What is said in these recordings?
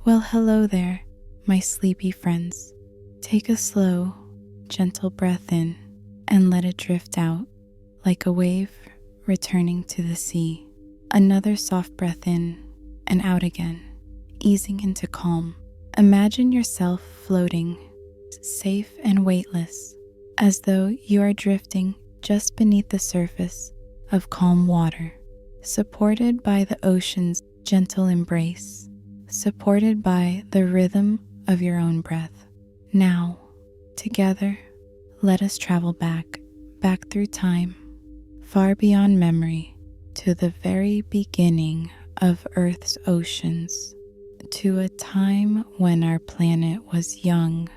Well, hello there, my sleepy friends. Take a slow, gentle breath in and let it drift out like a wave returning to the sea. Another soft breath in and out again, easing into calm. Imagine yourself floating, safe and weightless, as though you are drifting just beneath the surface of calm water, supported by the ocean's gentle embrace, supported by the rhythm of your own breath. Now, together, let us travel back through time, far beyond memory, to the very beginning of Earth's oceans, to a time when our planet was young,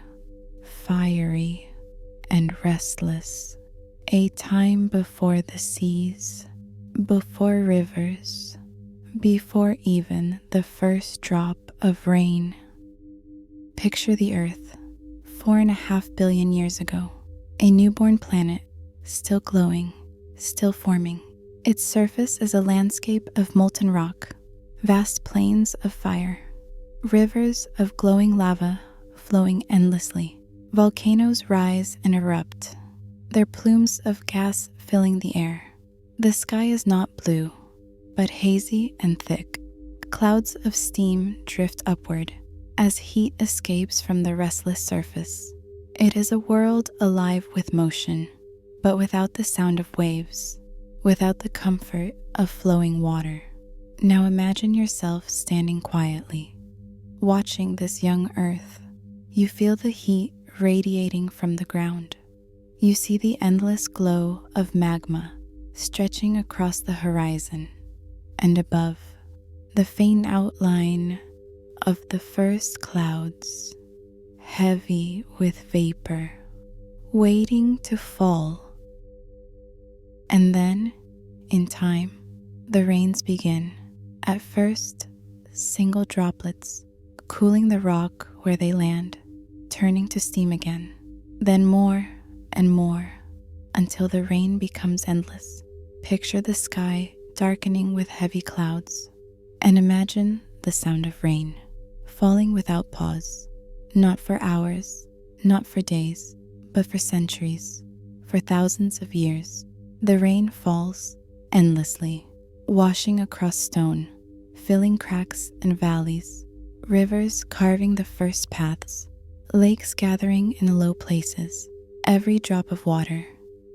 fiery, and restless, a time before the seas, before rivers, before even the first drop of rain. Picture the Earth, 4.5 billion years ago, a newborn planet, still glowing, still forming. Its surface is a landscape of molten rock, vast plains of fire, rivers of glowing lava flowing endlessly. Volcanoes rise and erupt, their plumes of gas filling the air. The sky is not blue, but hazy and thick. Clouds of steam drift upward as heat escapes from the restless surface. It is a world alive with motion, but without the sound of waves, without the comfort of flowing water. Now imagine yourself standing quietly, watching this young Earth. You feel the heat radiating from the ground. You see the endless glow of magma stretching across the horizon, and above, the faint outline of the first clouds, heavy with vapor, waiting to fall. And then, in time, the rains begin. At first, single droplets, cooling the rock where they land, turning to steam again. Then more and more, until the rain becomes endless. Picture the sky darkening with heavy clouds, and imagine the sound of rain, falling without pause, not for hours, not for days, but for centuries, for thousands of years. The rain falls endlessly, washing across stone, filling cracks and valleys, rivers carving the first paths, lakes gathering in low places, every drop of water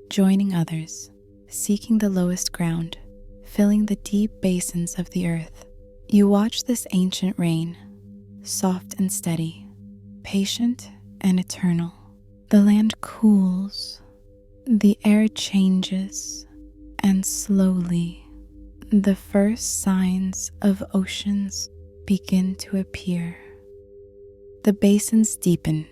joining others, seeking the lowest ground, filling the deep basins of the earth. You watch this ancient rain, soft and steady, patient and eternal. The land cools, the air changes, and slowly, the first signs of oceans begin to appear. The basins deepen,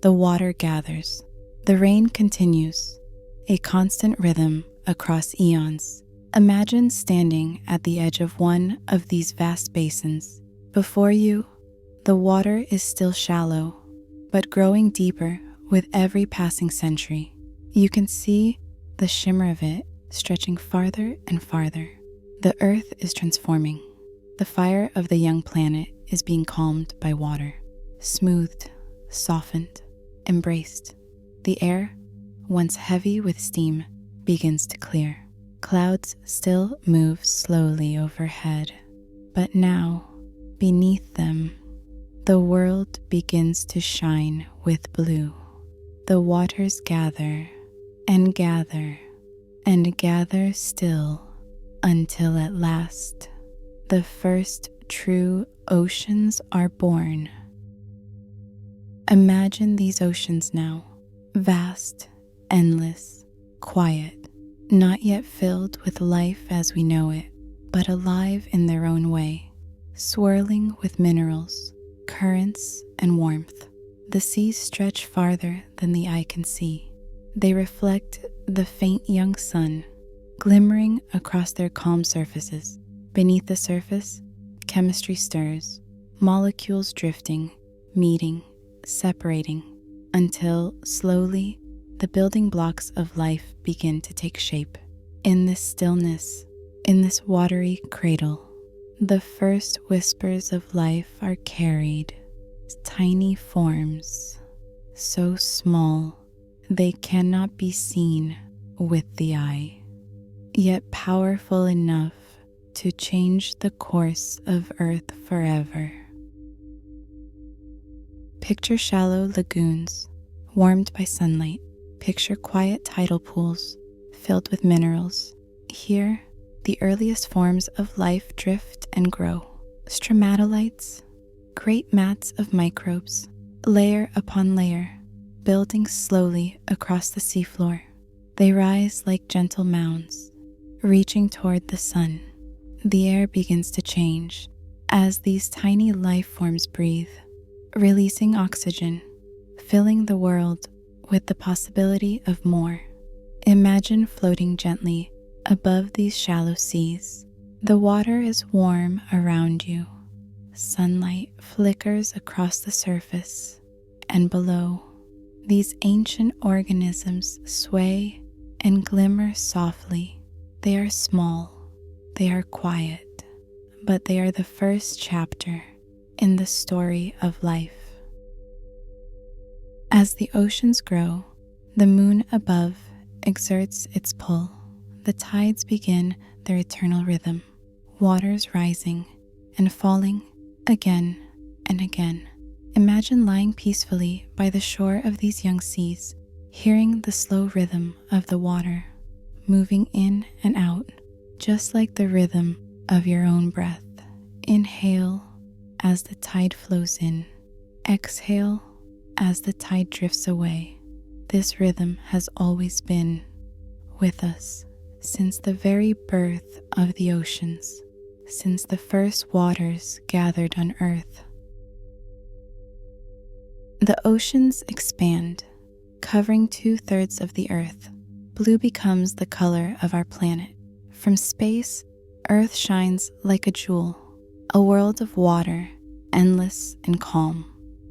the water gathers, the rain continues, a constant rhythm across eons. Imagine standing at the edge of one of these vast basins. Before you, the water is still shallow, but growing deeper with every passing century. You can see the shimmer of it stretching farther and farther. The earth is transforming. The fire of the young planet is being calmed by water, smoothed, softened, embraced. The air, once heavy with steam, begins to clear. Clouds still move slowly overhead, but now, beneath them, the world begins to shine with blue. The waters gather and gather and gather still until at last the first true oceans are born. Imagine these oceans now, vast, endless, quiet, not yet filled with life as we know it, but alive in their own way, swirling with minerals, currents, and warmth. The seas stretch farther than the eye can see. They reflect the faint young sun, glimmering across their calm surfaces. Beneath the surface, chemistry stirs, molecules drifting, meeting, separating, until slowly the building blocks of life begin to take shape. In this stillness, in this watery cradle, The first whispers of life are carried, tiny forms, so small they cannot be seen with the eye, yet powerful enough to change the course of Earth forever. Picture shallow lagoons warmed by sunlight. Picture quiet tidal pools filled with minerals. Here, the earliest forms of life drift and grow. Stromatolites, great mats of microbes, layer upon layer, building slowly across the seafloor. They rise like gentle mounds, reaching toward the sun. The air begins to change as these tiny life forms breathe, releasing oxygen, filling the world with the possibility of more. Imagine floating gently above these shallow seas. The water is warm around you. Sunlight flickers across the surface, and below, these ancient organisms sway and glimmer softly. They are small, they are quiet, but they are the first chapter in the story of life. As the oceans grow, the moon above exerts its pull. The tides begin their eternal rhythm, waters rising and falling again and again. Imagine lying peacefully by the shore of these young seas, hearing the slow rhythm of the water, moving in and out, just like the rhythm of your own breath. Inhale as the tide flows in. Exhale as the tide drifts away. This rhythm has always been with us since the very birth of the oceans, since the first waters gathered on earth. The oceans expand, covering 2/3 of the earth. Blue becomes the color of our planet. From space, Earth shines like a jewel, a world of water, endless and calm.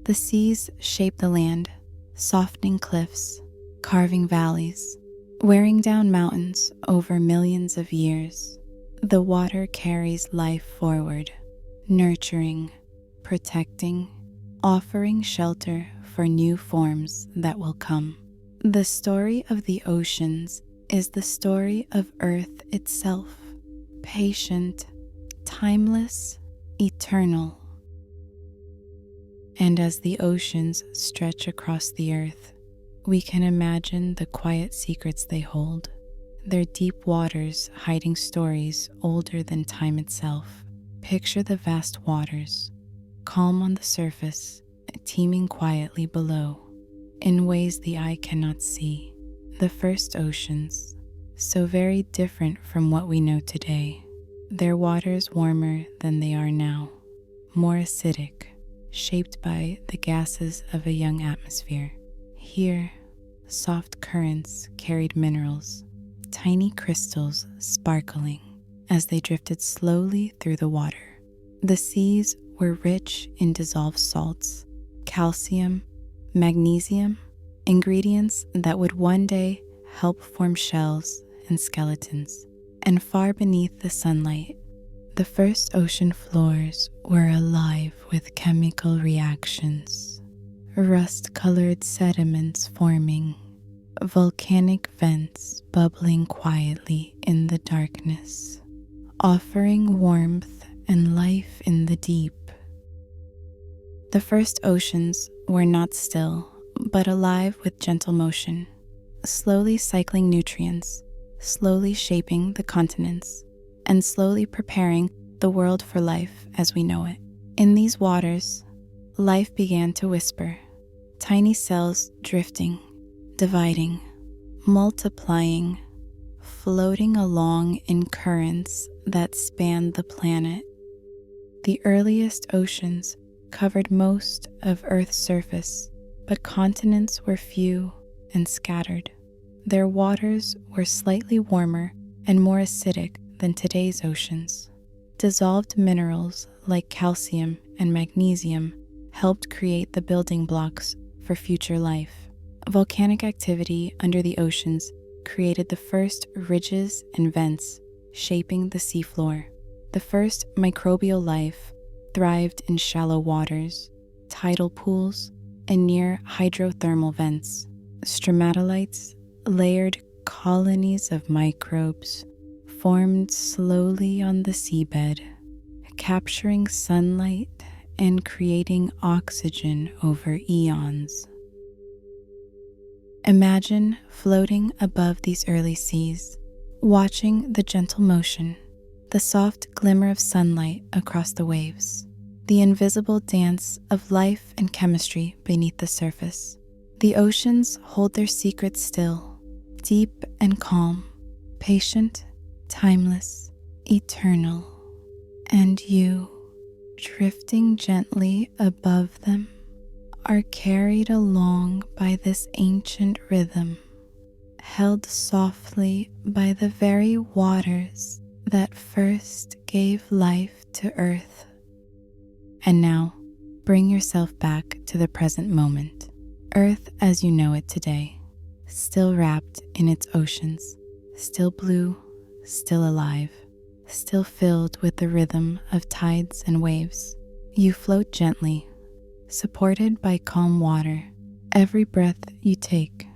The seas shape the land, softening cliffs, carving valleys, wearing down mountains over millions of years. The water carries life forward, nurturing, protecting, offering shelter for new forms that will come. The story of the oceans is the story of Earth itself, patient, timeless, eternal. And as the oceans stretch across the earth, we can imagine the quiet secrets they hold, their deep waters hiding stories older than time itself. Picture the vast waters, calm on the surface, teeming quietly below, in ways the eye cannot see. The first oceans, so very different from what we know today. Their waters warmer than they are now, more acidic, shaped by the gases of a young atmosphere. Here, soft currents carried minerals, tiny crystals sparkling as they drifted slowly through the water. The seas were rich in dissolved salts, calcium, magnesium, ingredients that would one day help form shells and skeletons. And far beneath the sunlight, the first ocean floors were alive with chemical reactions, rust-colored sediments forming, volcanic vents bubbling quietly in the darkness, offering warmth and life in the deep. The first oceans were not still, but alive with gentle motion, slowly cycling nutrients, slowly shaping the continents, and slowly preparing the world for life as we know it. In these waters, life began to whisper, tiny cells drifting, dividing, multiplying, floating along in currents that spanned the planet. The earliest oceans covered most of Earth's surface, but continents were few and scattered. Their waters were slightly warmer and more acidic than today's oceans. Dissolved minerals like calcium and magnesium helped create the building blocks for future life. Volcanic activity under the oceans created the first ridges and vents, shaping the seafloor. The first microbial life thrived in shallow waters, tidal pools, and near hydrothermal vents. Stromatolites, layered colonies of microbes, formed slowly on the seabed, capturing sunlight and creating oxygen over eons. Imagine floating above these early seas, watching the gentle motion, the soft glimmer of sunlight across the waves, the invisible dance of life and chemistry beneath the surface. The oceans hold their secrets still, deep and calm, patient, timeless, eternal. And you, drifting gently above them, are carried along by this ancient rhythm, held softly by the very waters that first gave life to earth. And now, bring yourself back to the present moment. Earth as you know it today, still wrapped in its oceans, still blue, still alive, still filled with the rhythm of tides and waves. You float gently, supported by calm water, every breath you take,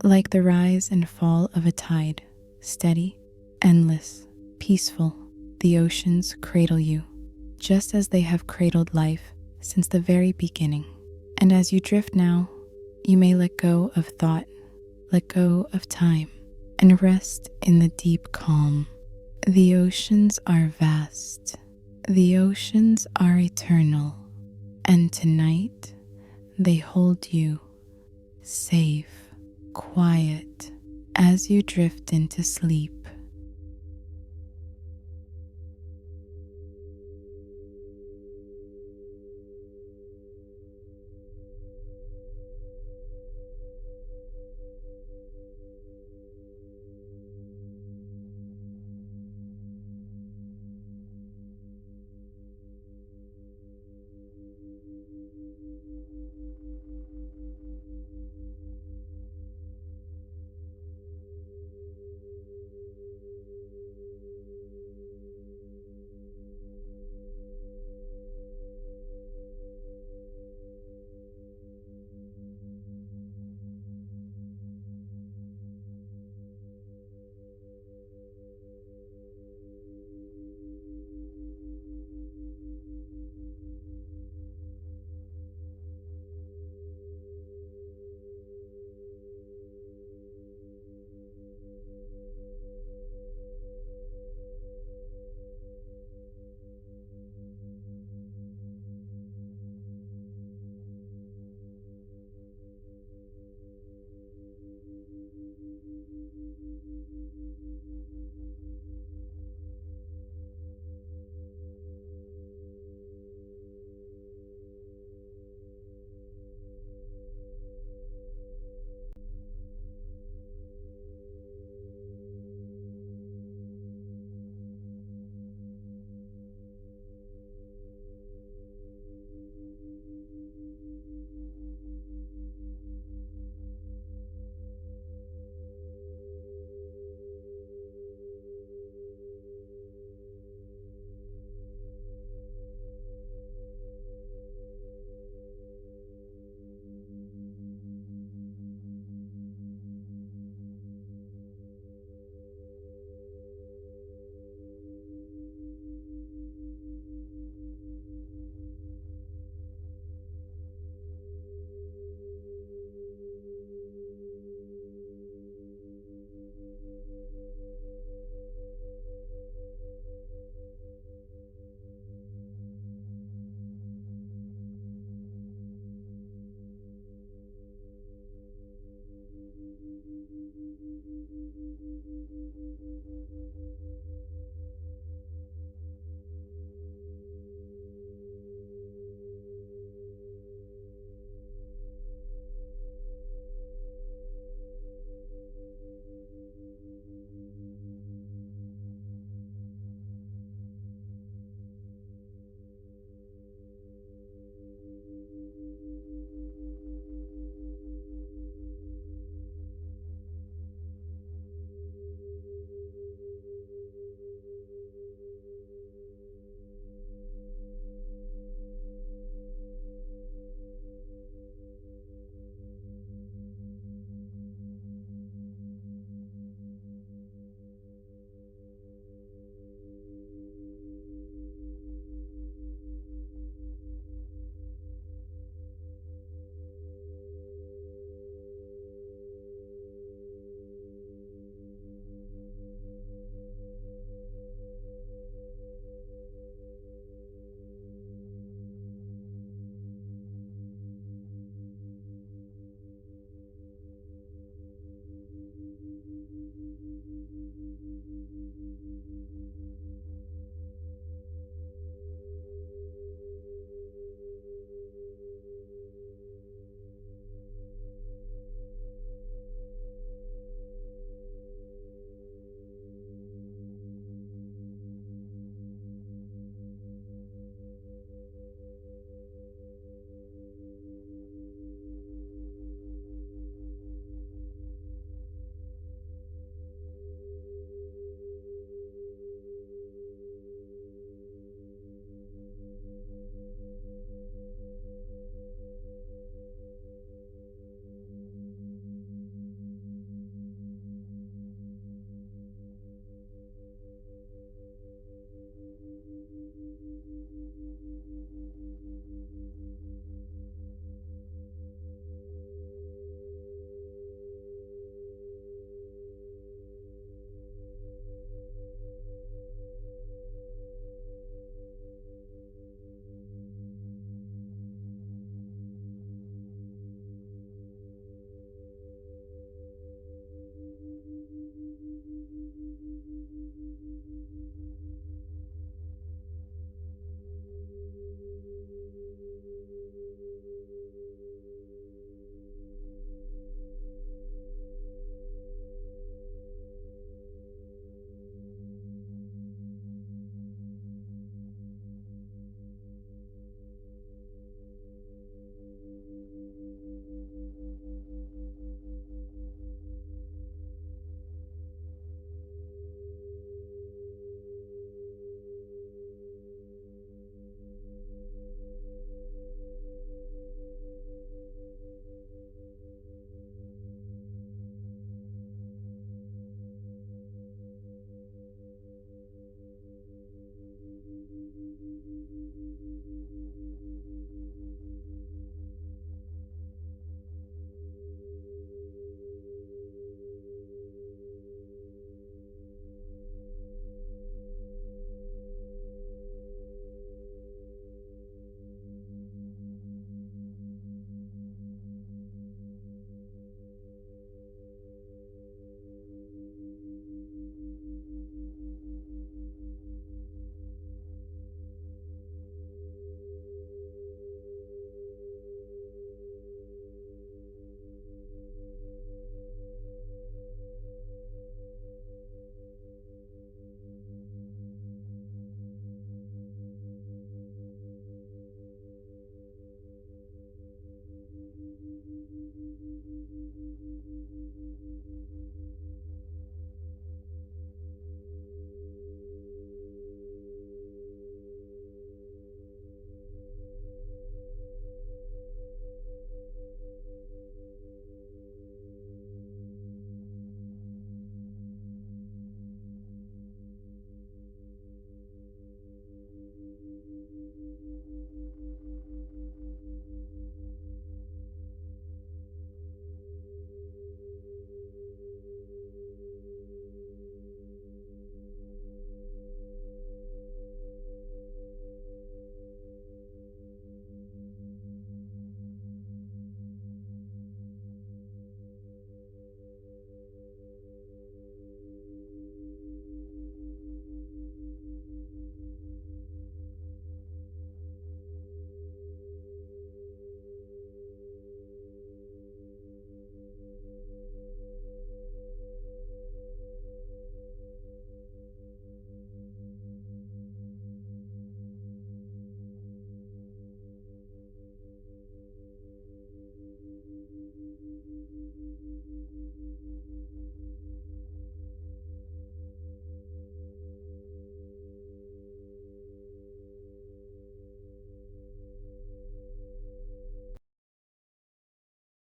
like the rise and fall of a tide, steady, endless, peaceful. The oceans cradle you, just as they have cradled life since the very beginning. And as you drift now, you may let go of thought, let go of time, and rest in the deep calm. The oceans are vast. The oceans are eternal. And tonight, they hold you, safe, quiet, as you drift into sleep.